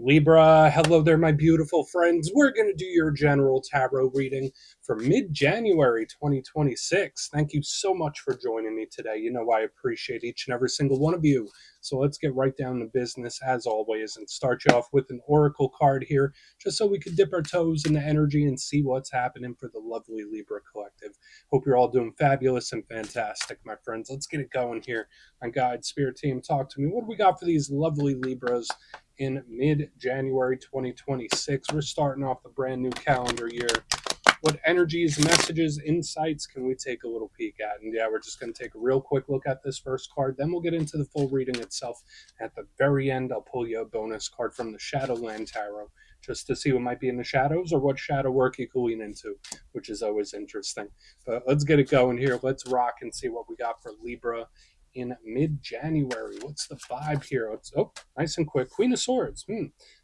Libra, hello there, my beautiful friends. We're going to do your general tarot reading for mid January 2026. Thank you so much for joining me today. You know, I appreciate each and every single one of you. So let's get right down to business as always and start you off with an oracle card here, just so we could dip our toes in the energy and see what's happening for the lovely Libra collective. Hope you're all doing fabulous and fantastic, my friends. Let's get it going here. My guide, spirit team, talk to me. What do we got for these lovely Libras in mid-January 2026? We're starting off the brand new calendar year. What energies, messages, insights can we take a little peek at? And yeah, we're just going to take a real quick look at this first card. Then we'll get into the full reading itself. At the very end, I'll pull you a bonus card from the Shadowland Tarot just to see what might be in the shadows or what shadow work you can lean into, which is always interesting. But let's get it going here. Let's rock and see what we got for Libra in mid-January. What's the vibe here? Nice and quick. Queen of Swords.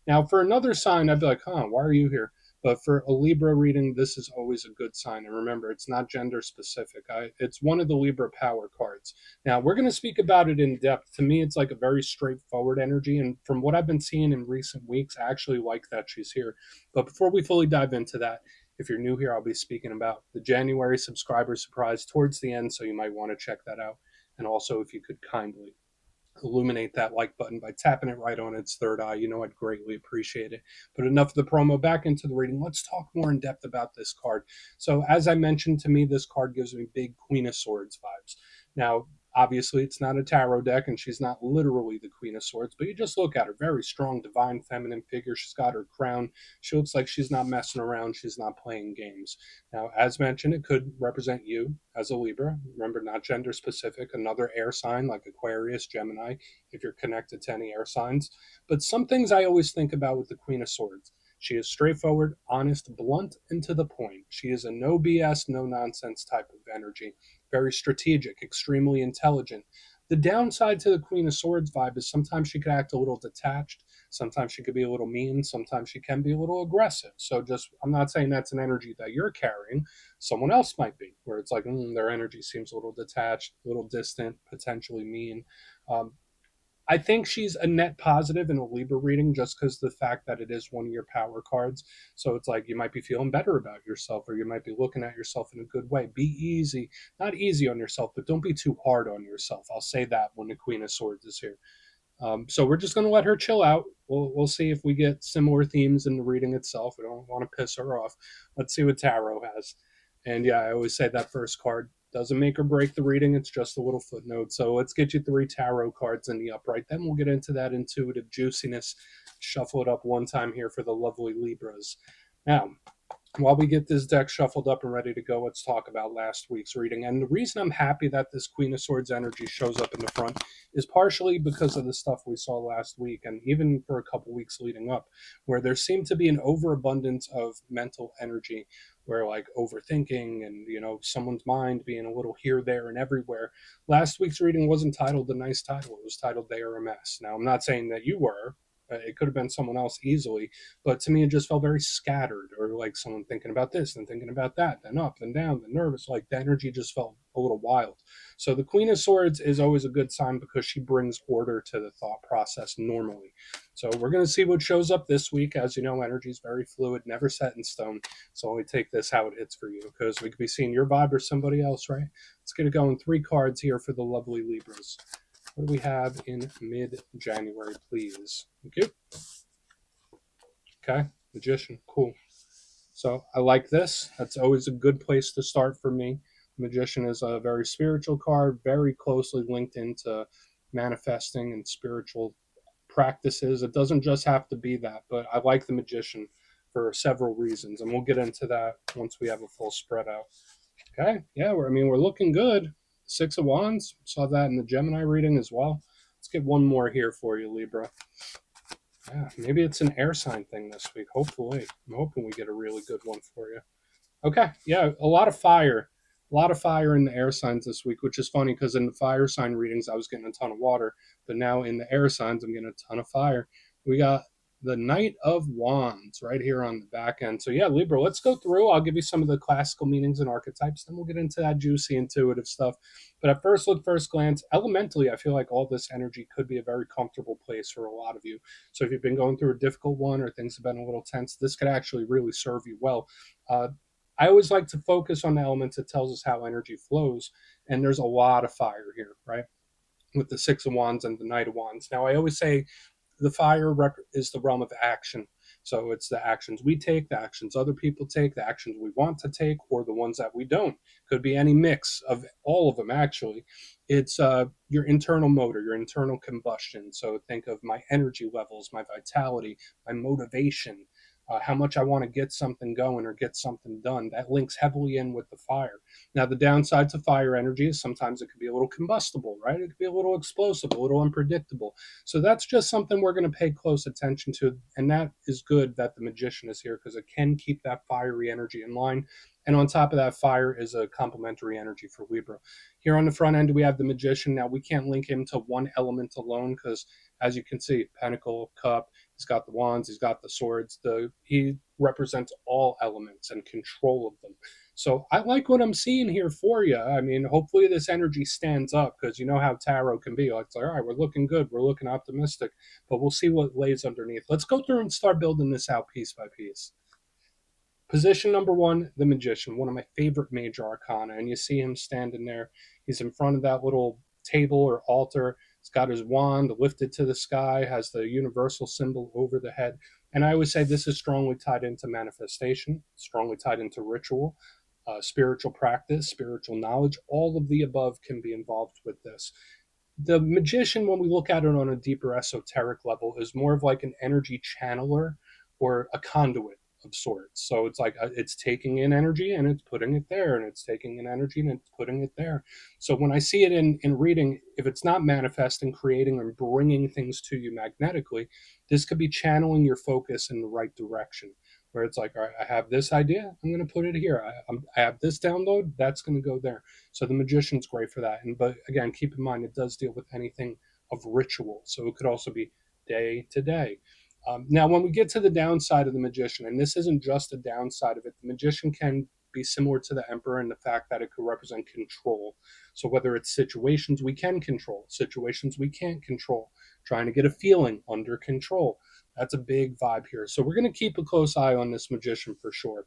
Now, for another sign, I'd be like, why are you here? But for a Libra reading, this is always a good sign. And remember, it's not gender specific. It's one of the Libra power cards. Now, we're going to speak about it in depth. To me, it's like a very straightforward energy. And from what I've been seeing in recent weeks, I actually like that she's here. But before we fully dive into that, if you're new here, I'll be speaking about the January subscriber surprise towards the end. So you might want to check that out. And also, if you could kindly illuminate that like button by tapping it right on its third eye, I'd greatly appreciate it. But enough of the promo, back into the reading. Let's talk more in depth about this card. So as I mentioned, to me, this card gives me big Queen of Swords vibes. Now, obviously, it's not a tarot deck, and she's not literally the Queen of Swords, but you just look at her. Very strong, divine, feminine figure. She's got her crown. She looks like she's not messing around. She's not playing games. Now, as mentioned, it could represent you as a Libra. Remember, not gender specific. Another air sign like Aquarius, Gemini, if you're connected to any air signs. But some things I always think about with the Queen of Swords. She is straightforward, honest, blunt, and to the point. She is a no BS, no nonsense type of energy. Very strategic, extremely intelligent. The downside to the Queen of Swords vibe is sometimes she could act a little detached. Sometimes she could be a little mean. Sometimes she can be a little aggressive. So I'm not saying that's an energy that you're carrying. Someone else might be, where it's like their energy seems a little detached, a little distant, potentially mean. Um, I think she's a net positive in a Libra reading just because the fact that it is one of your power cards. So it's like you might be feeling better about yourself or you might be looking at yourself in a good way. Be easy, not easy on yourself, but don't be too hard on yourself. I'll say that when the Queen of Swords is here. So we're just going to let her chill out. We'll see if we get similar themes in the reading itself. We don't want to piss her off. Let's see what tarot has. And yeah, I always say that first card doesn't make or break the reading. It's just a little footnote. So let's get you 3 tarot cards in the upright. Then we'll get into that intuitive juiciness. Shuffle it up one time here for the lovely Libras. Now, while we get this deck shuffled up and ready to go, let's talk about last week's reading. And the reason I'm happy that this Queen of Swords energy shows up in the front is partially because of the stuff we saw last week and even for a couple weeks leading up, where there seemed to be an overabundance of mental energy, where like overthinking and, someone's mind being a little here, there, and everywhere. Last week's reading wasn't titled a nice title. It was titled They Are a Mess. Now, I'm not saying that you were. It could have been someone else easily, but to me, it just felt very scattered, or like someone thinking about this and thinking about that, then up, then down, then nervous. Like the energy just felt a little wild. So the Queen of Swords is always a good sign because she brings order to the thought process normally. So we're going to see what shows up this week. As you know, energy is very fluid, never set in stone. So only take this how it hits for you because we could be seeing your vibe or somebody else, right? Let's get it going. 3 cards here for the lovely Libras. What do we have in mid-January, please? Thank you. Okay, Magician, cool. So I like this. That's always a good place to start for me. Magician is a very spiritual card, very closely linked into manifesting and spiritual practices. It doesn't just have to be that, but I like the Magician for several reasons, and we'll get into that once we have a full spread out. Okay, yeah, we're looking good. 6 of Wands, saw that in the Gemini reading as well. Let's get one more here for you, Libra. Yeah, maybe it's an air sign thing this week. Hopefully, I'm hoping we get a really good one for you. Okay, yeah, a lot of fire. A lot of fire in the air signs this week, which is funny because in the fire sign readings, I was getting a ton of water, but now in the air signs, I'm getting a ton of fire. We got the Knight of Wands right here on the back end. So yeah, Libra, let's go through. I'll give you some of the classical meanings and archetypes, then we'll get into that juicy intuitive stuff. But at first look, first glance, elementally, I feel like all this energy could be a very comfortable place for a lot of you. So if you've been going through a difficult one or things have been a little tense, this could actually really serve you well. I always like to focus on the elements that tells us how energy flows, and there's a lot of fire here, right? With the Six of Wands and the Knight of Wands. Now, I always say the fire is the realm of action. So it's the actions we take, the actions other people take, the actions we want to take, or the ones that we don't. Could be any mix of all of them, actually. It's your internal motor, your internal combustion. So think of my energy levels, my vitality, my motivation, how much I want to get something going or get something done. That links heavily in with the fire. Now, the downside to fire energy is sometimes it could be a little combustible, right? It could be a little explosive, a little unpredictable. So that's just something we're going to pay close attention to. And that is good that the magician is here because it can keep that fiery energy in line. And on top of that, fire is a complementary energy for Libra. Here on the front end, we have the magician. Now, we can't link him to one element alone because, as you can see, pentacle, cup, he's got the wands, he's got the swords. He represents all elements and control of them. So I like what I'm seeing here for you. I mean, hopefully this energy stands up because you know how tarot can be. Like, it's like, all right, we're looking good, we're looking optimistic, but we'll see what lays underneath. Let's go through and start building this out piece by piece. Position number one, the magician, one of my favorite major arcana. And you see him standing there. He's in front of that little table or altar. He's got his wand lifted to the sky, has the universal symbol over the head. And I always say this is strongly tied into manifestation, strongly tied into ritual, spiritual practice, spiritual knowledge. All of the above can be involved with this. The magician, when we look at it on a deeper esoteric level, is more of like an energy channeler or a conduit of sorts. So it's like it's taking in energy and it's putting it there, and it's taking in energy and it's putting it there. So when I see it in reading, if it's not manifesting, creating, or bringing things to you magnetically, this could be channeling your focus in the right direction. Where it's like, all right, I have this idea, I'm going to put it here. I have this download, that's going to go there. So the magician's great for that. And but again, keep in mind it does deal with anything of ritual. So it could also be day to day. Now, when we get to the downside of the magician, and this isn't just a downside of it, the magician can be similar to the emperor in the fact that it could represent control. So whether it's situations we can control, situations we can't control, trying to get a feeling under control, that's a big vibe here. So we're going to keep a close eye on this magician for sure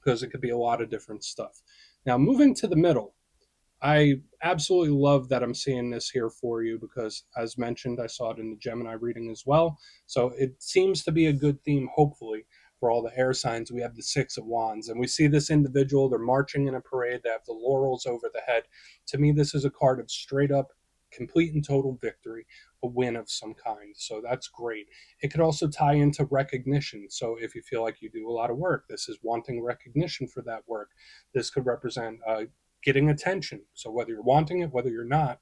because it could be a lot of different stuff. Now, moving to the middle, I absolutely love that I'm seeing this here for you because, as mentioned, I saw it in the Gemini reading as well. So it seems to be a good theme, hopefully, for all the air signs. We have the Six of Wands, and we see this individual. They're marching in a parade. They have the laurels over the head. To me, this is a card of straight up, complete and total victory, a win of some kind. So that's great. It could also tie into recognition. So if you feel like you do a lot of work, this is wanting recognition for that work. This could represent getting attention. So whether you're wanting it, whether you're not,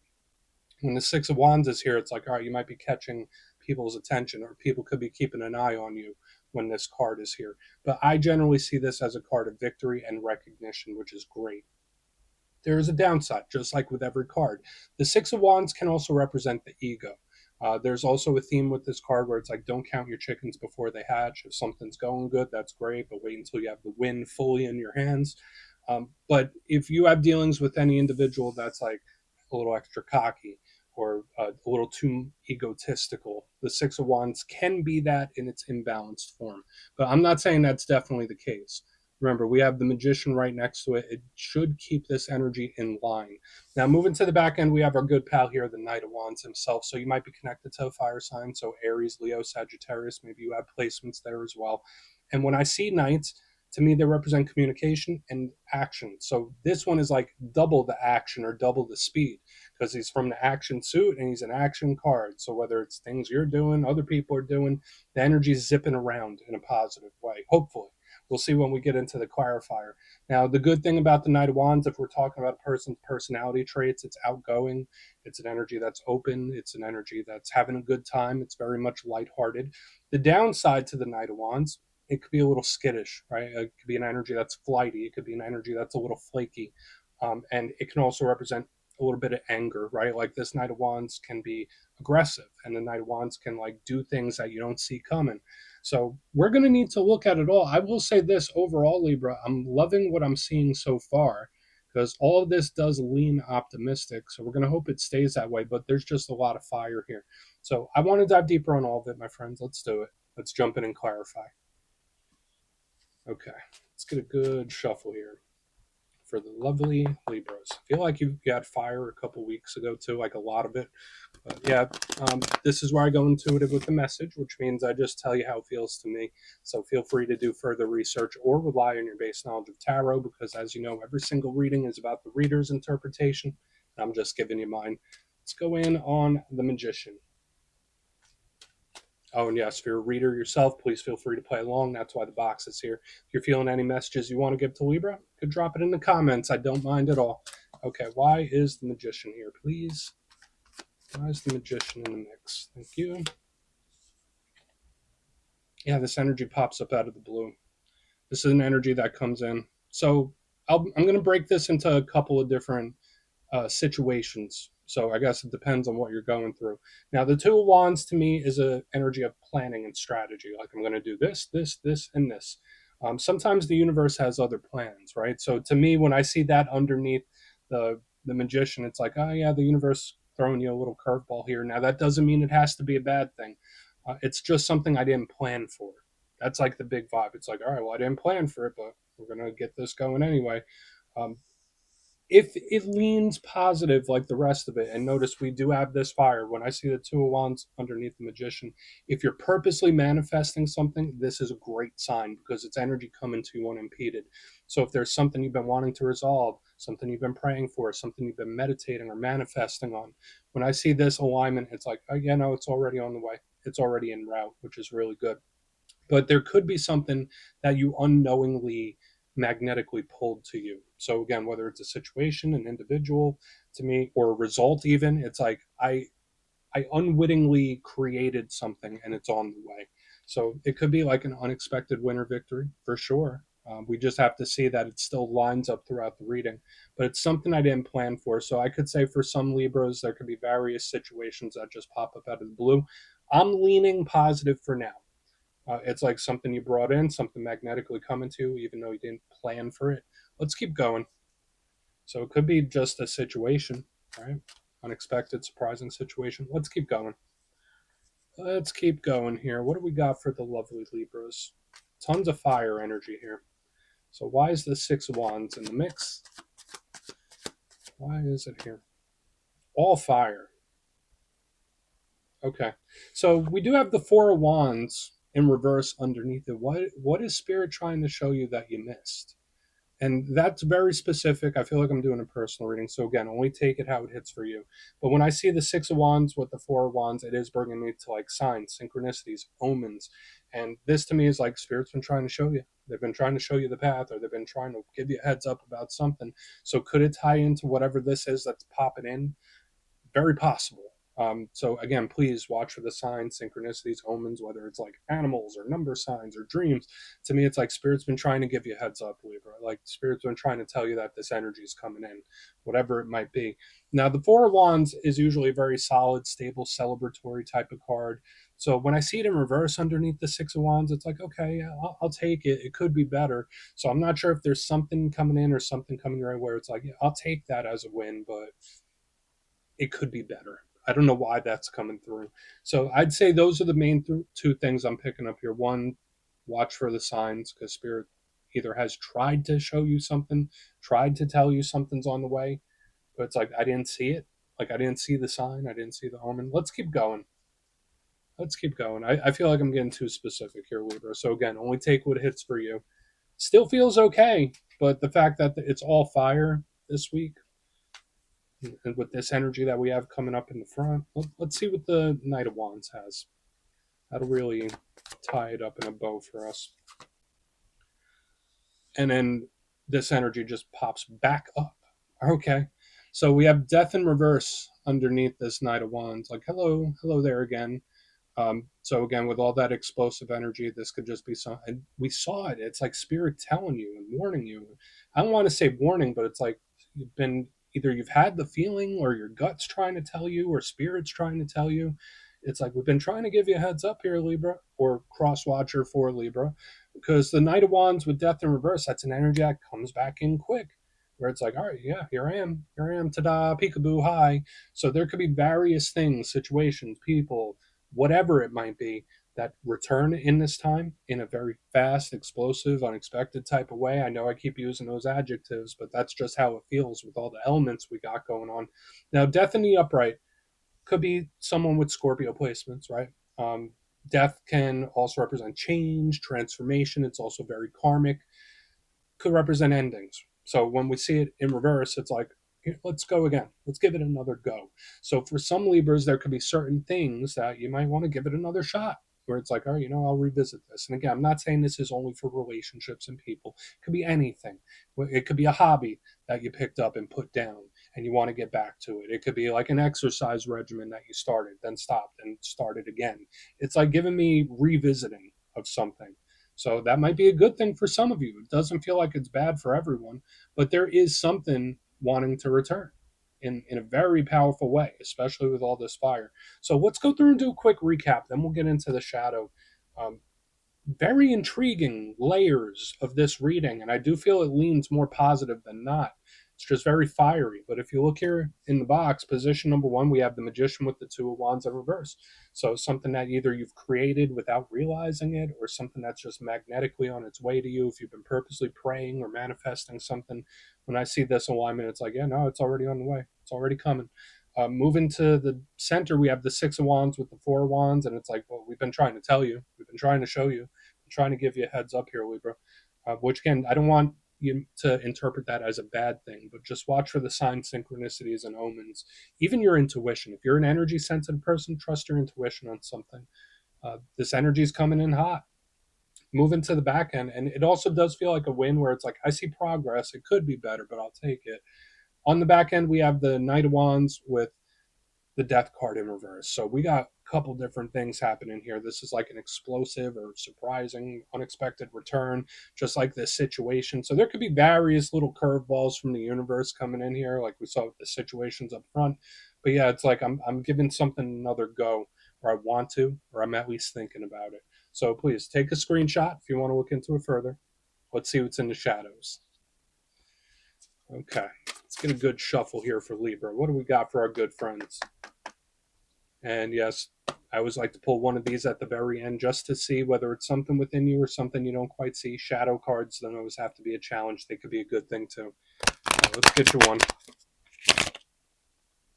when the Six of Wands is here, it's like, all right, you might be catching people's attention, or people could be keeping an eye on you when this card is here. But I generally see this as a card of victory and recognition, which is great. There is a downside, just like with every card. The Six of Wands can also represent the ego. There's also a theme with this card where it's like, don't count your chickens before they hatch. If something's going good, that's great, but wait until you have the win fully in your hands. But if you have dealings with any individual that's like a little extra cocky or a little too egotistical, the Six of Wands can be that in its imbalanced form. But I'm not saying that's definitely the case. Remember, we have the magician right next to it. It should keep this energy in line. Now, moving to the back end, we have our good pal here, the Knight of Wands himself. So you might be connected to a fire sign. So Aries, Leo, Sagittarius, maybe you have placements there as well. And when I see knights, to me, they represent communication and action. So this one is like double the action or double the speed because he's from the action suit and he's an action card. So whether it's things you're doing, other people are doing, the energy's zipping around in a positive way, hopefully. We'll see when we get into the clarifier. Now, the good thing about the Knight of Wands, if we're talking about a person's personality traits, it's outgoing. It's an energy that's open. It's an energy that's having a good time. It's very much lighthearted. The downside to the Knight of Wands, it could be a little skittish, right? It could be an energy that's flighty. It could be an energy that's a little flaky. And it can also represent a little bit of anger, right? Like this Knight of Wands can be aggressive, and the Knight of Wands can like do things that you don't see coming. So we're going to need to look at it all. I will say this overall, Libra, I'm loving what I'm seeing so far because all of this does lean optimistic. So we're going to hope it stays that way, but there's just a lot of fire here. So I want to dive deeper on all of it, my friends. Let's do it. Let's jump in and clarify. Okay, let's get a good shuffle here for the lovely Libras. I feel like you got fire a couple weeks ago too, like a lot of it. But yeah, this is where I go intuitive with the message, which means I just tell you how it feels to me. So feel free to do further research or rely on your base knowledge of tarot, because as you know, every single reading is about the reader's interpretation. I'm just giving you mine. Let's go in on the Magician. Oh, and yes, if you're a reader yourself, please feel free to play along. That's why the box is here. If you're feeling any messages you want to give to Libra, you could drop it in the comments. I don't mind at all. Okay, why is the Magician here, please? Why is the Magician in the mix? Thank you. Yeah, this energy pops up out of the blue. This is an energy that comes in. So I'm going to break this into a couple of different situations. So I guess it depends on what you're going through. Now, the Two of Wands to me is an energy of planning and strategy. Like I'm going to do this, this, this, and this. Sometimes the universe has other plans, right? So to me, when I see that underneath the Magician, it's like, oh yeah, the universe throwing you a little curveball here. Now that doesn't mean it has to be a bad thing. It's just something I didn't plan for. That's like the big vibe. It's like, all right, well, I didn't plan for it, but we're going to get this going anyway. Um, if it leans positive like the rest of it, and notice we do have this fire. When I see the Two of Wands underneath the Magician, if you're purposely manifesting something, this is a great sign because it's energy coming to you unimpeded. So if there's something you've been wanting to resolve, something you've been praying for, something you've been meditating or manifesting on, when I see this alignment, it's like, oh yeah, no, it's already on the way. It's already en route, which is really good. But there could be something that you unknowingly magnetically pulled to you. So again, whether it's a situation, an individual, to me, or a result, even, it's like I unwittingly created something and it's on the way. So it could be like an unexpected winner victory for sure. We just have to see that it still lines up throughout the reading, but it's something I didn't plan for. So I could say for some Libras, there could be various situations that just pop up out of the blue. I'm leaning positive for now. It's like something you brought in, something magnetically coming to you, even though you didn't plan for it. Let's keep going. So it could be just a situation, right? Unexpected, surprising situation. Let's keep going. Let's keep going here. What do we got for the lovely Libras? Tons of fire energy here. So why is the Six of Wands in the mix? Why is it here? All fire. Okay. So we do have the Four of Wands in reverse underneath it. What is Spirit trying to show you that you missed? And that's very specific. I feel like I'm doing a personal reading. So again, only take it how it hits for you. But when I see the Six of Wands with the Four of Wands, it is bringing me to like signs, synchronicities, omens. And this to me is like Spirit's been trying to show you. They've been trying to show you the path, or they've been trying to give you a heads up about something. So could it tie into whatever this is that's popping in? Very possible. So again, please watch for the signs, synchronicities, omens, whether it's like animals or number signs or dreams. To me, it's like Spirit's been trying to give you a heads up, Libra. Like Spirit's been trying to tell you that this energy is coming in, whatever it might be. Now, the Four of Wands is usually a very solid, stable, celebratory type of card. So when I see it in reverse underneath the Six of Wands, it's like, okay, yeah, I'll take it. It could be better. So I'm not sure if there's something coming in or something coming your way where it's like, yeah, I'll take that as a win, but it could be better. I don't know why that's coming through. So I'd say those are the main two things I'm picking up here. One, watch for the signs because Spirit either has tried to show you something, tried to tell you something's on the way, but it's like I didn't see it. Like I didn't see the sign, I didn't see the omen. Let's keep going. Let's keep going. I feel like I'm getting too specific here, Libra. So again, only take what hits for you. Still feels okay, but the fact that it's all fire this week, and with this energy that we have coming up in the front, let's see what the Knight of Wands has. That'll really tie it up in a bow for us. And then this energy just pops back up. Okay. So we have death in reverse underneath this Knight of Wands. Like, hello there again. So again, with all that explosive energy, this could just be some. And we saw it. It's like Spirit telling you and warning you. I don't want to say warning, but it's like either you've had the feeling or your gut's trying to tell you or spirit's trying to tell you. It's like, we've been trying to give you a heads up here, Libra, or cross watcher for Libra, because the Knight of Wands with death in reverse, that's an energy that comes back in quick, where it's like, all right, yeah, here I am, ta-da, peekaboo, hi. So there could be various things, situations, people, whatever it might be, that return in this time in a very fast, explosive, unexpected type of way. I know I keep using those adjectives, but that's just how it feels with all the elements we got going on. Now, death in the upright could be someone with Scorpio placements, right? Um, Death can also represent change, transformation. It's also very karmic, could represent endings. So when we see it in reverse, it's like, let's go again. Let's give it another go. So for some Libras, there could be certain things that you might want to give it another shot, where it's like, oh, I'll revisit this. And again, I'm not saying this is only for relationships and people. It could be anything. It could be a hobby that you picked up and put down and you want to get back to it. It could be like an exercise regimen that you started, then stopped and started again. It's like giving me revisiting of something. So that might be a good thing for some of you. It doesn't feel like it's bad for everyone, but there is something wanting to return in a very powerful way, especially with all this fire. So let's go through and do a quick recap. Then we'll get into the shadow. Um, Very intriguing layers of this reading, and I do feel it leans more positive than not. It's just very fiery. But if you look here in the box, position number one, we have the Magician with the Two of Wands in reverse. So something that either you've created without realizing it, or something that's just magnetically on its way to you. If you've been purposely praying or manifesting something, when I see this alignment, it's like, yeah, no, it's already on the way. It's already coming. Moving to the center, we have the Six of Wands with the Four of Wands, and it's like, well, we've been trying to tell you, we've been trying to show you, trying to give you a heads up here, Libra. Which again, I don't want you to interpret that as a bad thing, but just watch for the sign synchronicities and omens. Even your intuition. If you're an energy sensitive person, trust your intuition on something. This energy is coming in hot. Moving to the back end, and it also does feel like a win where it's like, I see progress. It could be better, but I'll take it. On the back end, we have the Knight of Wands with the death card in reverse. So we got a couple different things happening here. This is like an explosive or surprising, unexpected return, just like this situation. So there could be various little curveballs from the universe coming in here, like we saw with the situations up front. But yeah, it's like I'm giving something another go, or I want to, or I'm at least thinking about it. So please take a screenshot if you want to look into it further. Let's see what's in the shadows. Okay, let's get a good shuffle here for Libra. What do we got for our good friends? And yes, I always like to pull one of these at the very end just to see whether it's something within you or something you don't quite see. Shadow cards don't always have to be a challenge. They could be a good thing too. Let's get you one.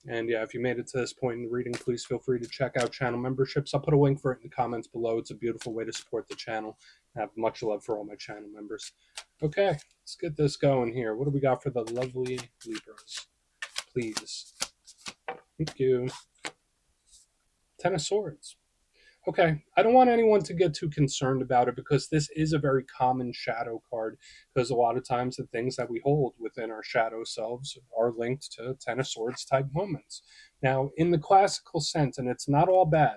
And yeah, if you made it to this point in the reading, please feel free to check out channel memberships. I'll put a link for it in the comments below. It's a beautiful way to support the channel. I have much love for all my channel members. Okay, let's get this going here. What do we got for the lovely Libras? Please. Thank you. Ten of Swords. Okay, I don't want anyone to get too concerned about it, because this is a very common shadow card, because a lot of times the things that we hold within our shadow selves are linked to Ten of Swords type moments. Now, in the classical sense, and it's not all bad,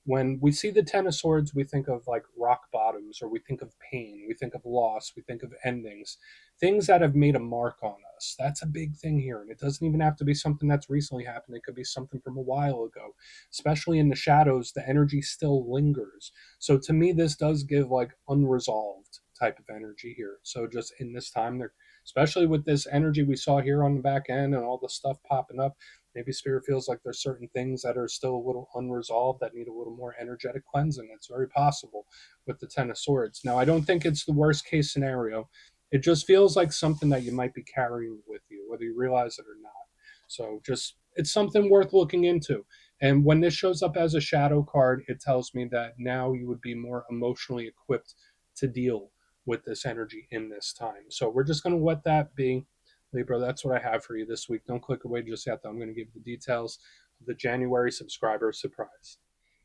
when we see the Ten of Swords, we think of like rock bottoms, or we think of pain, we think of loss, we think of endings, things that have made a mark on us. That's a big thing here. And it doesn't even have to be something that's recently happened. It could be something from a while ago. Especially in the shadows, the energy still lingers. So to me, this does give like unresolved type of energy here. So just in this time, there, especially with this energy we saw here on the back end and all the stuff popping up, maybe Spirit feels like there's certain things that are still a little unresolved that need a little more energetic cleansing. It's very possible with the Ten of Swords. Now, I don't think it's the worst case scenario. It just feels like something that you might be carrying with you, whether you realize it or not. So just, it's something worth looking into. And when this shows up as a shadow card, it tells me that now you would be more emotionally equipped to deal with this energy in this time. So we're just going to let that be. Libra, that's what I have for you this week. Don't click away just yet, though. I'm going to give you the details of the January subscriber surprise.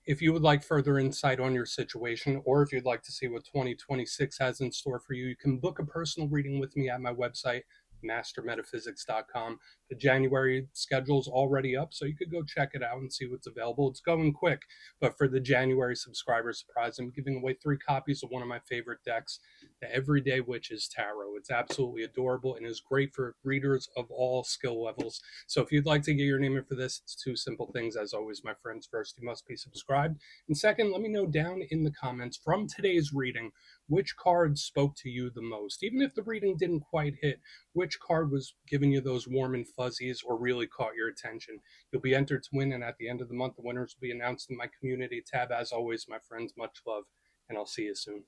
If you would like further insight on your situation, or if you'd like to see what 2026 has in store for you, you can book a personal reading with me at my website, mastermetaphysics.com. The January schedule's already up, so you could go check it out and see what's available. It's going quick, but for the January subscriber surprise, I'm giving away 3 copies of one of my favorite decks, the Everyday Witches Tarot. It's absolutely adorable and is great for readers of all skill levels. So if you'd like to get your name in for this, it's 2 simple things. As always, my friends, first, you must be subscribed. And second, let me know down in the comments from today's reading which card spoke to you the most. Even if the reading didn't quite hit, which card was giving you those warm and fuzzies or really caught your attention. You'll be entered to win, and at the end of the month, the winners will be announced in my community tab. As always, my friends, much love, and I'll see you soon.